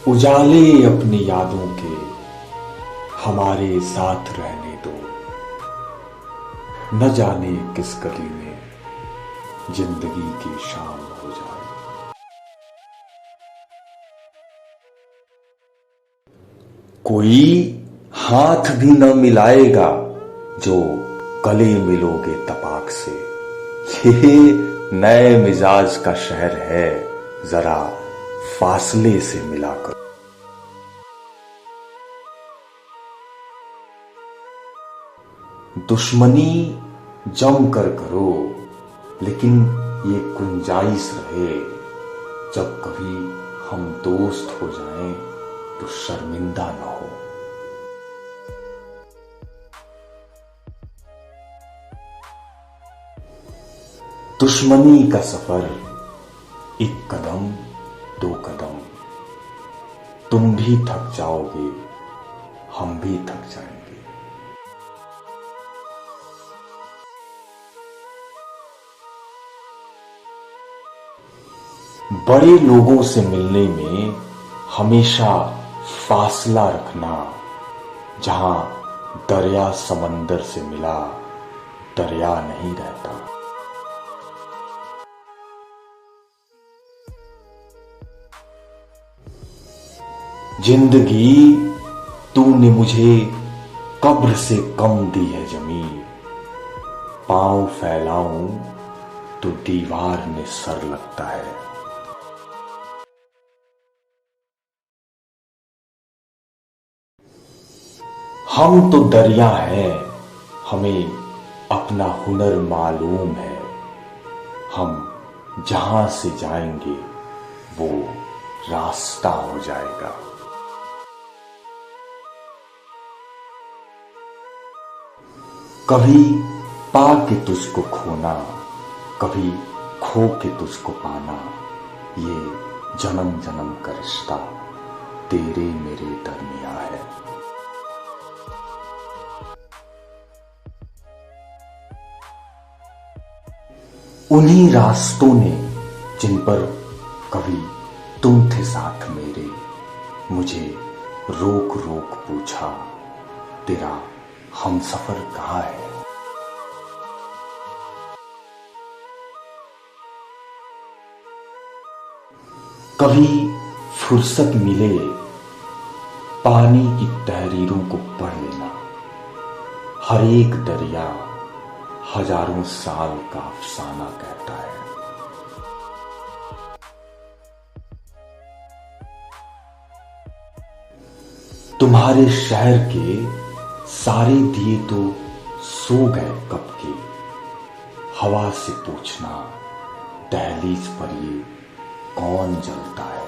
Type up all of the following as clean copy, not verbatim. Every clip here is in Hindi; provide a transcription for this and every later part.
उजाले अपनी यादों के हमारे साथ रहने दो। न जाने किस गली में जिंदगी की शाम हो जाए। कोई हाथ भी न मिलाएगा जो गले मिलोगे तपाक से। ये नए मिजाज का शहर है, जरा फासले से मिलाकर। दुश्मनी जम कर करो, लेकिन ये गुंजाइश रहे, जब कभी हम दोस्त हो जाएं तो शर्मिंदा न हो। दुश्मनी का सफर एक कदम दो कदम, तुम भी थक जाओगे, हम भी थक जाएंगे। बड़े लोगों से मिलने में हमेशा फासला रखना। जहां दरिया समंदर से मिला, दरिया नहीं रहता। जिंदगी तूने मुझे कब्र से कम दी है जमीन। पांव फैलाऊं तो दीवार में सर लगता है। हम तो दरिया हैं, हमें अपना हुनर मालूम है। हम जहां से जाएंगे वो रास्ता हो जाएगा। कभी पाके तुझको खोना, कभी खो के तुझको पाना, ये जन्म जन्म का रिश्ता तेरे मेरे दरमिया है। उन्हीं रास्तों ने जिन पर कभी तुम थे साथ मेरे, मुझे रोक रोक पूछा, तेरा हमसफर कहाँ है। कभी फुर्सत मिले पानी की तहरीरों को पढ़ लेना। हर एक दरिया हजारों साल का अफसाना कहता है। तुम्हारे शहर के सारे दिए तो सो गए कब के। हवा से पूछना दहलीज पर ये कौन जलता है।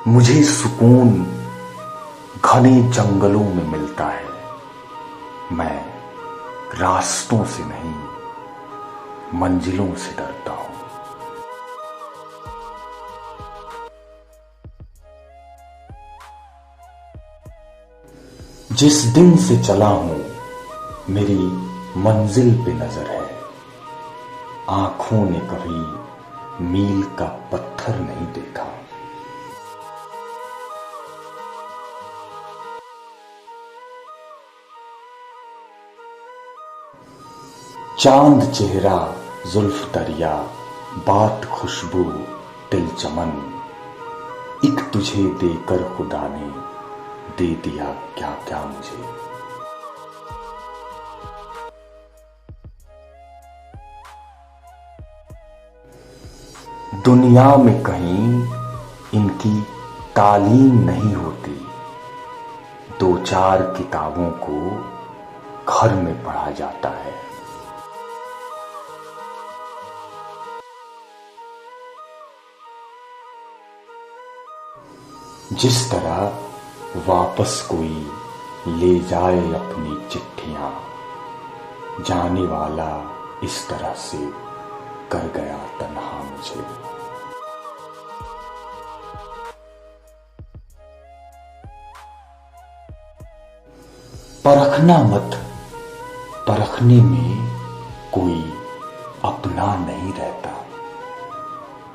मुझे सुकून घने जंगलों में मिलता है। मैं रास्तों से नहीं, मंजिलों से डरता हूं। जिस दिन से चला हूं मेरी मंजिल पे नजर है। आंखों ने कभी मील का पत्थर नहीं देखा। चांद चेहरा जुल्फ दरिया, बात खुशबू दिल चमन, एक तुझे देकर खुदा ने दे दिया क्या क्या मुझे। दुनिया में कहीं इनकी तालीम नहीं होती। दो चार किताबों को घर में पढ़ा जाता है। जिस तरह वापस कोई ले जाए अपनी चिट्ठियां, जाने वाला इस तरह से कर गया तन्हा मुझे। परखना मत, परखने में कोई रुकना नहीं रहता,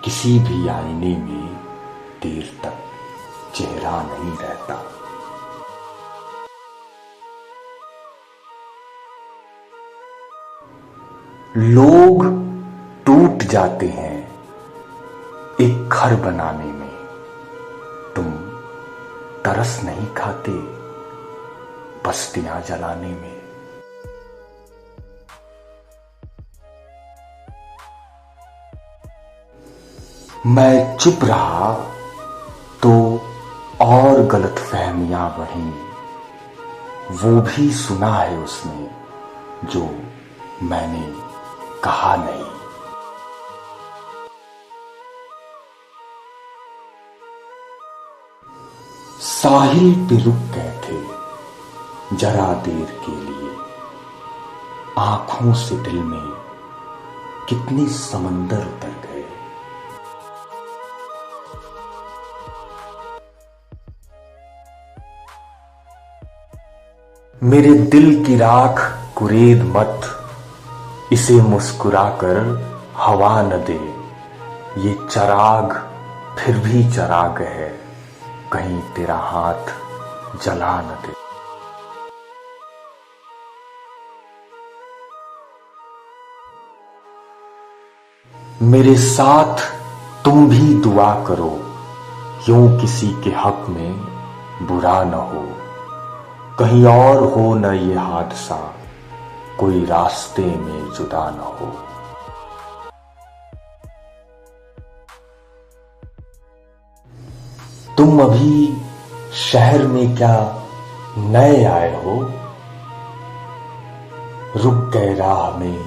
किसी भी आईने में देर तक चेहरा नहीं रहता। लोग टूट जाते हैं एक घर बनाने में, तुम तरस नहीं खाते बस्तियां जलाने में। मैं चुप रहा तो और गलतफहमियां बढ़ी, वो भी सुना है उसने जो मैंने कहा नहीं। साहिल पे रुक गए थे जरा देर के लिए, आंखों से दिल में कितने समंदर उतर गए। मेरे दिल की राख कुरेद मत, इसे मुस्कुराकर हवा न दे। ये चराग फिर भी चराग है, कहीं तेरा हाथ जला न दे। मेरे साथ तुम भी दुआ करो, यूं किसी के हक में बुरा न हो। कहीं और हो न ये हादसा, कोई रास्ते में जुदा न हो। तुम अभी शहर में क्या नए आए हो, रुक गए राह में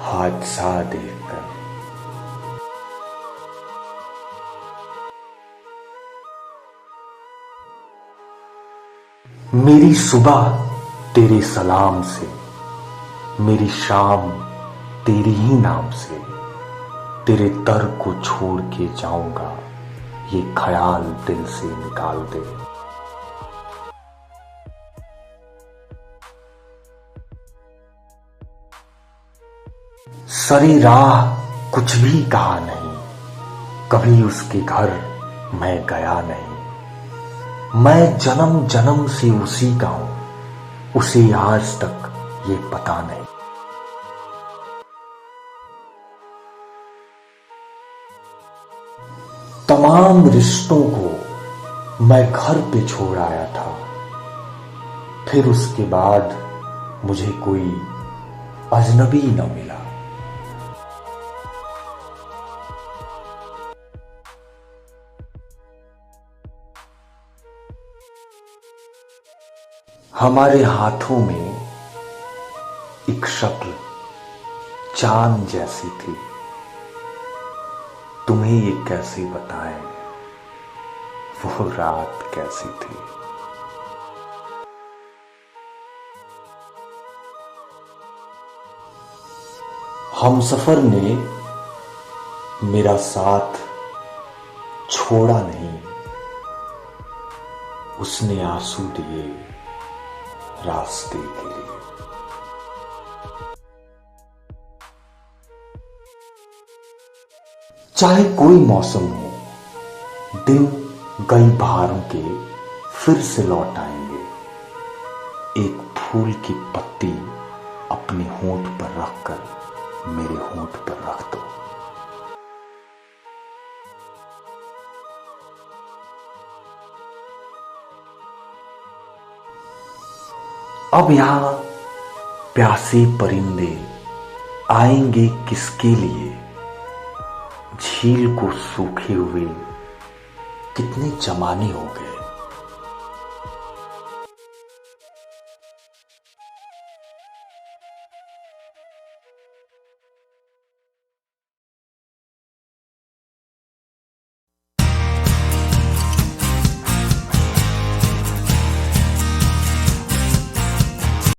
हादसा देखकर। मेरी सुबह तेरे सलाम से, मेरी शाम तेरी ही नाम से। तेरे दर को छोड़ के जाऊंगा, ये ख्याल दिल से निकाल दे। सरी राह कुछ भी कहा नहीं, कभी उसके घर मैं गया नहीं। मैं जन्म जन्म से उसी का हूं, उसे आज तक ये पता नहीं। तमाम रिश्तों को मैं घर पे छोड़ आया था, फिर उसके बाद मुझे कोई अजनबी न मिला। हमारे हाथों में एक शक्ल चांद जैसी थी, तुम्हें ये कैसे बताएं वो रात कैसी थी। हमसफर ने मेरा साथ छोड़ा नहीं, उसने आंसू दिए रास्ते के लिए। चाहे कोई मौसम हो, दिन कई बहारों के फिर से लौट आएंगे। एक फूल की पत्ती अपने होंठ पर रखकर मेरे होंठ पर रख दो। अब यहां प्यासे परिंदे आएंगे किसके लिए, झील को सूखे हुए कितने जमाने हो गए।